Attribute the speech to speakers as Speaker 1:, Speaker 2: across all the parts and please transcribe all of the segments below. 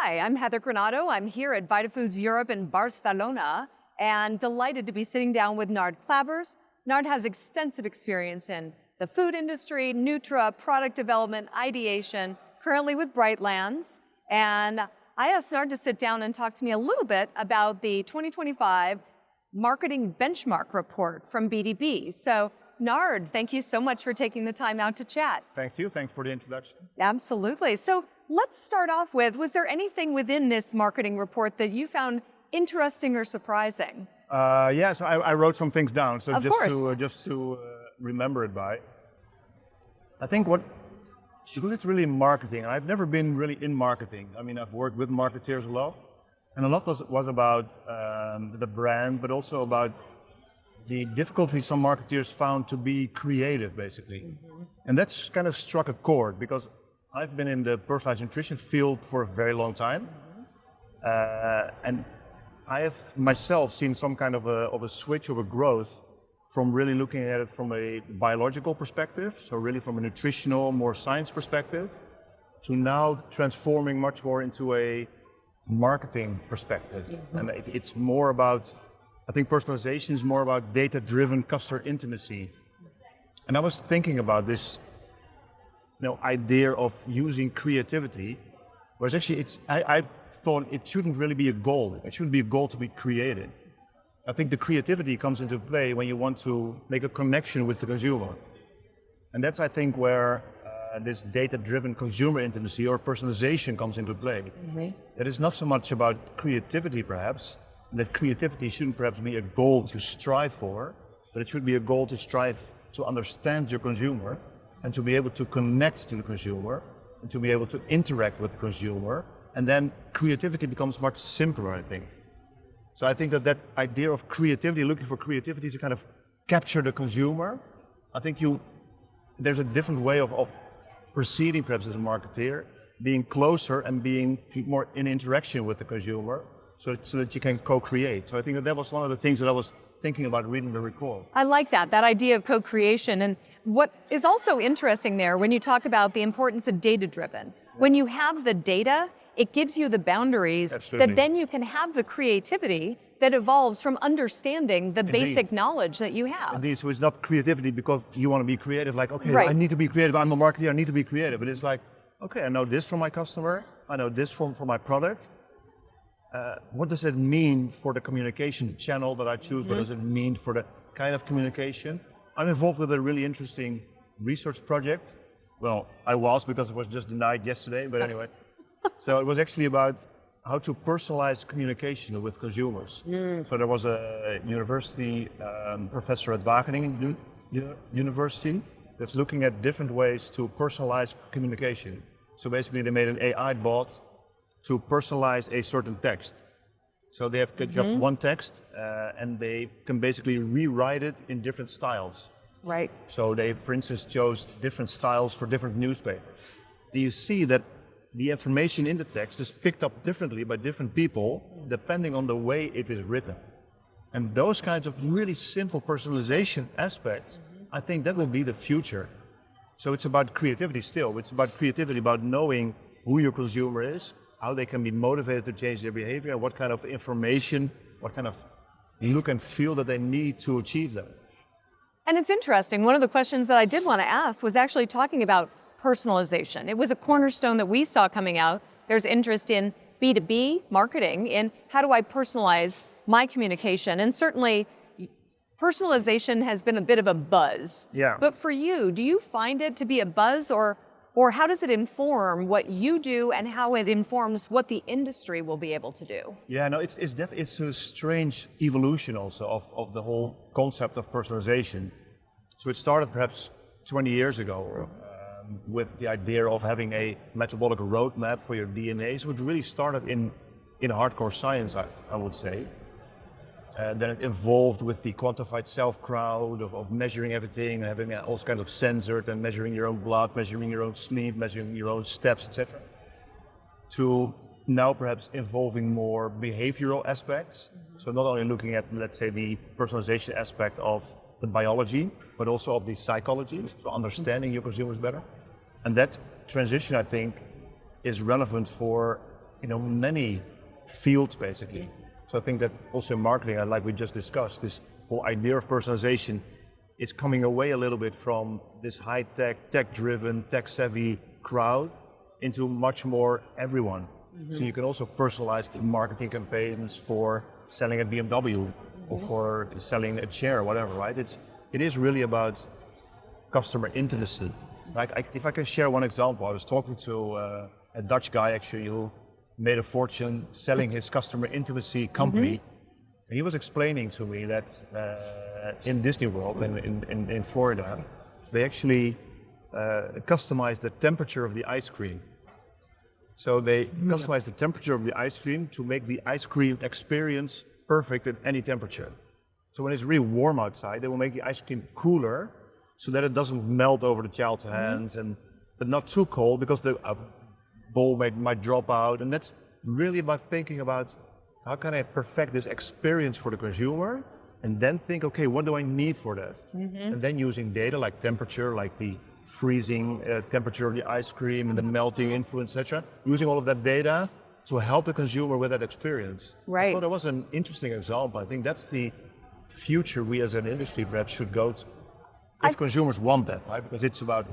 Speaker 1: Hi, I'm Heather Granato. I'm here at Vitafoods Europe in Barcelona and delighted to be sitting down with Nard Clabbers. Nard has extensive experience in the food industry, Nutra, product development, ideation, currently with Brightlands. And I asked Nard to sit down and talk to me a little bit about the 2025 Marketing Benchmark report from B2B. So Nard, thank you so much for taking the time out to chat.
Speaker 2: Thank you. Thanks for the introduction.
Speaker 1: Absolutely. So let's start off with, was there anything within this marketing report that you found interesting or surprising?
Speaker 2: Yes, I wrote some things down, so just to remember it by. I think because it's really marketing, I've never been really in marketing. I mean, I've worked with marketeers a lot, and a lot was about the brand, but also about the difficulty some marketeers found to be creative, basically. Mm-hmm. And that's kind of struck a chord, because I've been in the personalized nutrition field for a very long time. Mm-hmm. And I have myself seen some kind of a switch of a growth from really looking at it from a biological perspective, so really from a nutritional, more science perspective, to now transforming much more into a marketing perspective. Mm-hmm. And it's more about, I think personalization is more about data-driven customer intimacy. And I was thinking about this idea of using creativity, whereas actually I thought it shouldn't really be a goal. It shouldn't be a goal to be created. I think the creativity comes into play when you want to make a connection with the consumer. And that's, I think, where this data-driven consumer intimacy or personalization comes into play. Mm-hmm. It is not so much about creativity, perhaps, that creativity shouldn't perhaps be a goal to strive for, but it should be a goal to strive to understand your consumer and to be able to connect to the consumer and to be able to interact with the consumer. And then creativity becomes much simpler, I think. So I think that idea of creativity, looking for creativity to kind of capture the consumer, I think there's a different way of proceeding perhaps as a marketeer, being closer and being more in interaction with the consumer so that you can co-create. So I think that was one of the things that I was thinking about reading the report.
Speaker 1: I like that idea of co-creation. And what is also interesting there when you talk about the importance of data-driven, when you have the data, it gives you the boundaries. Absolutely. That then you can have the creativity that evolves from understanding the basic knowledge that you have.
Speaker 2: Indeed, so it's not creativity because you want to be creative, like, okay,
Speaker 1: right.
Speaker 2: I need to be creative, I'm a marketer, I need to be creative. But it's like, okay, I know this from my customer, I know this for my product. What does it mean for the communication channel that I choose? Mm-hmm. What does it mean for the kind of communication? I'm involved with a really interesting research project. Well, I was, because it was just denied yesterday, but anyway. So it was actually about how to personalize communication with consumers. Mm. So there was a university professor at Wageningen University that's looking at different ways to personalize communication. So basically they made an AI bot to personalize a certain text. So they have picked up one text and they can basically rewrite it in different styles.
Speaker 1: Right.
Speaker 2: So they, for instance, chose different styles for different newspapers. You see that the information in the text is picked up differently by different people depending on the way it is written. And those kinds of really simple personalization aspects, I think that will be the future. So it's about creativity still. It's about creativity, about knowing who your consumer is, how they can be motivated to change their behavior, and what kind of information, what kind of look and feel that they need to achieve that.
Speaker 1: And it's interesting, one of the questions that I did want to ask was actually talking about personalization. It was a cornerstone that we saw coming out. There's interest in B2B marketing, in how do I personalize my communication? And certainly personalization has been a bit of a buzz.
Speaker 2: Yeah.
Speaker 1: But for you, do you find it to be a buzz, or how does it inform what you do and how it informs what the industry will be able to do?
Speaker 2: Yeah, no, it's a strange evolution also of the whole concept of personalization. So it started perhaps 20 years ago with the idea of having a metabolic roadmap for your DNA. So it really started in hardcore science, I would say. Then it evolved with the quantified self crowd of measuring everything, having all kinds of sensors and measuring your own blood, measuring your own sleep, measuring your own steps, etc. To now perhaps involving more behavioral aspects. Mm-hmm. So not only looking at, let's say, the personalization aspect of the biology, but also of the psychology, so understanding your consumers better. And that transition, I think, is relevant for many fields basically. So I think that also in marketing, and like we just discussed, this whole idea of personalization is coming away a little bit from this high-tech, tech-driven, tech-savvy crowd into much more everyone. So you can also personalize the marketing campaigns for selling a BMW or for selling a chair or whatever, right? It is really about customer intimacy. Like if I can share one example, I was talking to a Dutch guy actually who made a fortune selling his customer intimacy company. And he was explaining to me that in Disney World, in Florida, they actually customized the temperature of the ice cream. So they customized the temperature of the ice cream to make the ice cream experience perfect at any temperature. So when it's really warm outside, they will make the ice cream cooler so that it doesn't melt over the child's hands, but not too cold because the bowl might drop out. And that's really about thinking about how can I perfect this experience for the consumer, and then think, okay, what do I need for that? And then using data like temperature, like the freezing temperature of the ice cream and the melting influence, etc. Using all of that data to help the consumer with that experience.
Speaker 1: Right.
Speaker 2: I thought that was an interesting example. I think that's the future we as an industry perhaps should go to. If consumers want that, right? Because it's about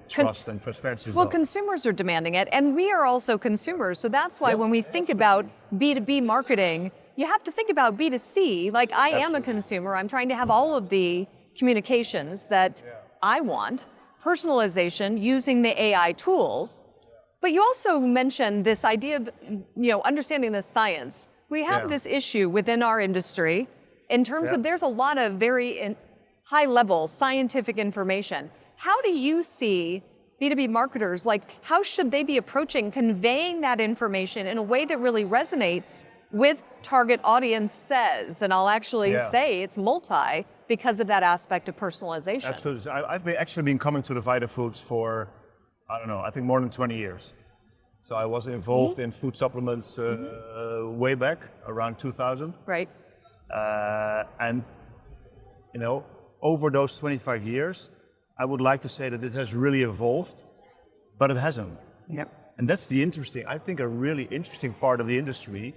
Speaker 2: trust and transparency as well.
Speaker 1: Well, consumers are demanding it, and we are also consumers. So that's why when we think about B2B marketing, you have to think about B2C. Like I am a consumer, I'm trying to have all of the communications that I want, personalization using the AI tools. But you also mentioned this idea of understanding the science. We have this issue within our industry in terms of there's a lot of very high-level scientific information. How do you see B2B marketers, like how should they be approaching conveying that information in a way that really resonates with target audience says? And I'll actually say it's multi because of that aspect of personalization.
Speaker 2: Absolutely. I've actually been coming to the Vitafoods for, I think more than 20 years. So I was involved in food supplements way back, around 2000.
Speaker 1: Right.
Speaker 2: And, over those 25 years, I would like to say that it has really evolved, but it hasn't.
Speaker 1: Yep.
Speaker 2: And that's I think a really interesting part of the industry,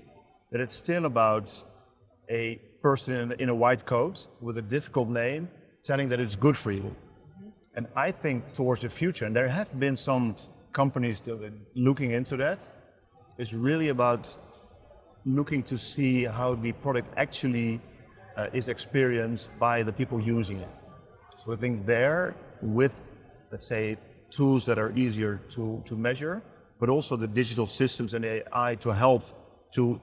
Speaker 2: that it's still about a person in a white coat with a difficult name telling that it's good for you. And I think towards the future, and there have been some companies that are looking into that, is really about looking to see how the product actually is experienced by the people using it. So I think there, with, let's say, tools that are easier to measure, but also the digital systems and AI to help to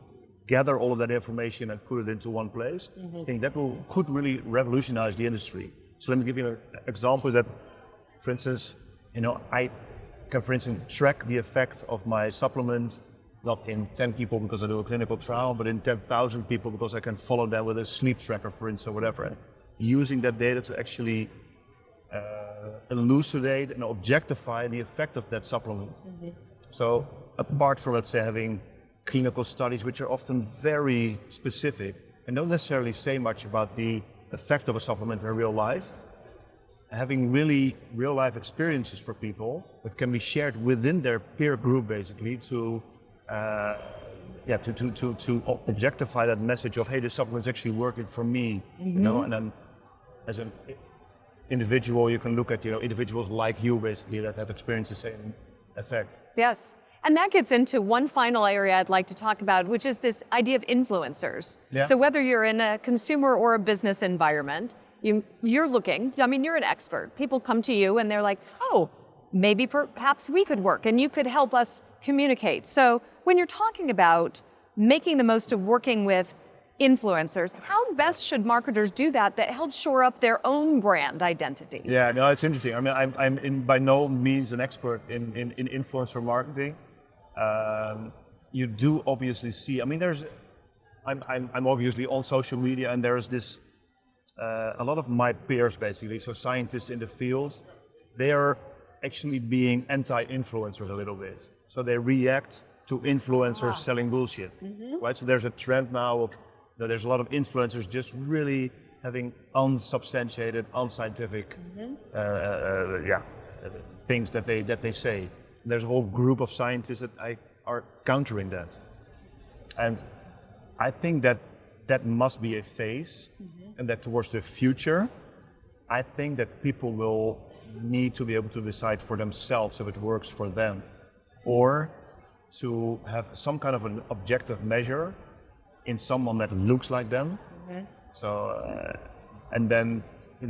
Speaker 2: gather all of that information and put it into one place, I think that could really revolutionize the industry. So let me give you an example that, for instance, I can, for instance, track the effect of my supplement, not in 10 people because I do a clinical trial, but in 10,000 people because I can follow them with a sleep tracker, for instance, or whatever. And using that data to actually elucidate and objectify the effect of that supplement. So apart from, let's say, having clinical studies which are often very specific and don't necessarily say much about the effect of a supplement in real life, having really real life experiences for people that can be shared within their peer group basically to objectify that message of, hey, this supplement's actually working for me, and then as an individual you can look at individuals like you basically that have experienced the same effect.
Speaker 1: Yes. And that gets into one final area I'd like to talk about, which is this idea of influencers. Yeah. So whether you're in a consumer or a business environment, you're looking, you're an expert. People come to you and they're like, oh, maybe perhaps we could work and you could help us communicate. So when you're talking about making the most of working with influencers, how best should marketers do that helps shore up their own brand identity? Yeah,
Speaker 2: no, it's interesting. I'm by no means an expert in influencer marketing. You do obviously see, I'm obviously on social media, and there's this, a lot of my peers basically, so scientists in the field, they are actually being anti-influencers a little bit. So they react to influencers selling bullshit, right? So there's a trend now of, there's a lot of influencers just really having unsubstantiated, unscientific things that they say. There's a whole group of scientists that I are countering that. And I think that that must be a phase, and that towards the future, I think that people will need to be able to decide for themselves if it works for them, or to have some kind of an objective measure in someone that looks like them. So, and then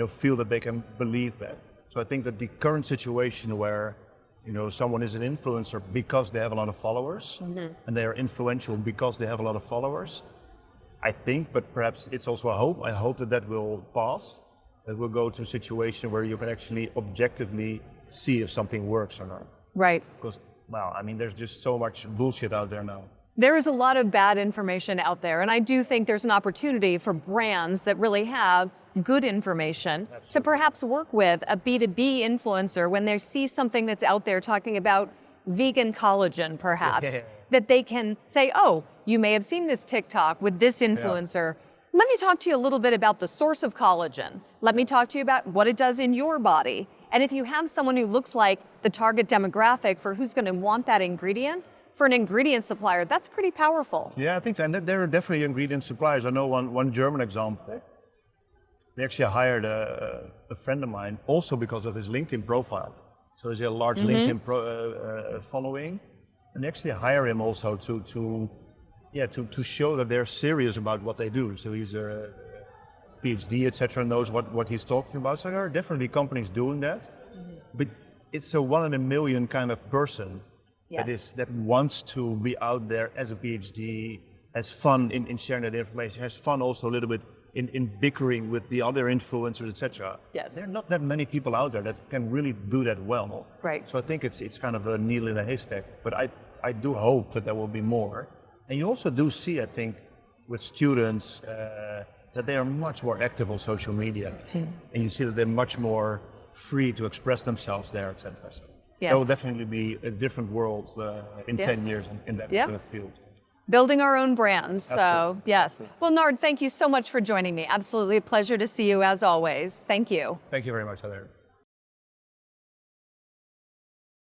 Speaker 2: feel that they can believe that. So I think that the current situation where someone is an influencer because they have a lot of followers, and they are influential because they have a lot of followers, I think, but perhaps it's also a hope. I hope that that will pass, that we'll go to a situation where you can actually objectively see if something works or not.
Speaker 1: Right.
Speaker 2: Because, there's just so much bullshit out there now.
Speaker 1: There is a lot of bad information out there, and I do think there's an opportunity for brands that really have good information to perhaps work with a B2B influencer when they see something that's out there talking about vegan collagen, perhaps, that they can say, oh, you may have seen this TikTok with this influencer. Let me talk to you a little bit about the source of collagen. Let me talk to you about what it does in your body. And if you have someone who looks like the target demographic for who's going to want that ingredient, for an ingredient supplier, that's pretty powerful. Yeah,
Speaker 2: I think so. And there are definitely ingredient suppliers. I know one German example. They actually hired a friend of mine also because of his LinkedIn profile. So he's a large LinkedIn following, and they actually hire him also to show that they're serious about what they do. So he's a PhD, etc., knows what he's talking about. So there are definitely companies doing that, but it's a 1 in a million kind of person. That wants to be out there as a PhD, has fun in sharing that information, has fun also a little bit in bickering with the other influencers, etc. There are not that many people out there that can really do that well.
Speaker 1: Right.
Speaker 2: So I think it's kind of a needle in a haystack, but I do hope that there will be more. And you also do see, I think, with students that they are much more active on social media, and you see that they're much more free to express themselves there, etc. So there will definitely be a different world in 10 years in that field.
Speaker 1: Building our own brands, so yes. Well, Nard, thank you so much for joining me. Absolutely a pleasure to see you as always. Thank you.
Speaker 2: Thank you very much, Heather.